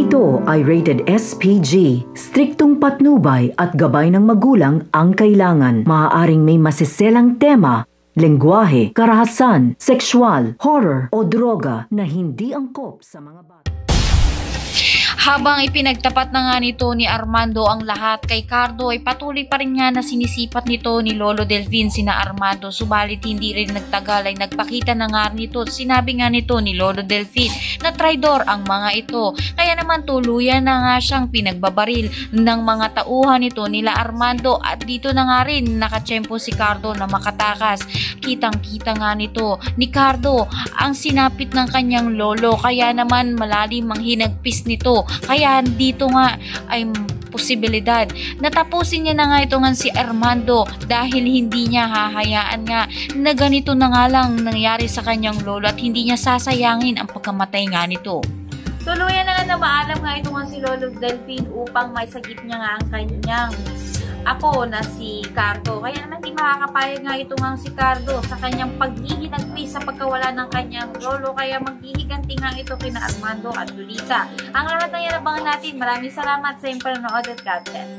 ito ay rated SPG. Striktong patnubay at gabay ng magulang ang kailangan. Maaaring may masiselang tema, lengguwahe, karahasan, sexual, horror o droga na hindi angkop sa mga bata. Habang ipinagtapat na nga nito ni Armando ang lahat kay Cardo, ay patuloy pa rin nga na sinisipat nito ni Lolo Delfin sina Armando, subalit hindi rin nagtagal ay nagpakita na nga nito. Sinabi nga nito ni Lolo Delfin na traidor ang mga ito, kaya naman tuluyan na nga siyang pinagbabaril ng mga tauhan nito nila Armando, at dito na nga rin nakatsyempo si Cardo na makatakas. Kitang kita nga nito ni Cardo ang sinapit ng kanyang lolo, kaya naman malalim ang hinagpis nito. Kaya dito nga ay posibilidad na tapusin niya na nga ito nga si Armando, dahil hindi niya hahayaan nga na ganito na nga lang nangyari sa kanyang lolo at hindi niya sasayangin ang pagkamatay nga nito. Tuluyan na nga na maalam nga ito nga si Lolo Delfin upang may sagip niya nga ang kanyang ako na si Cardo. Kaya naman di makakapayag nga ito nga si Cardo sa kanyang paghihinagpi sa pagkawala ng kanyang lolo, kaya maghihiganti nga ito kina Armando at Lolita. Ang lahat ng yan abangan natin. Maraming salamat sa iyong panonood at God bless.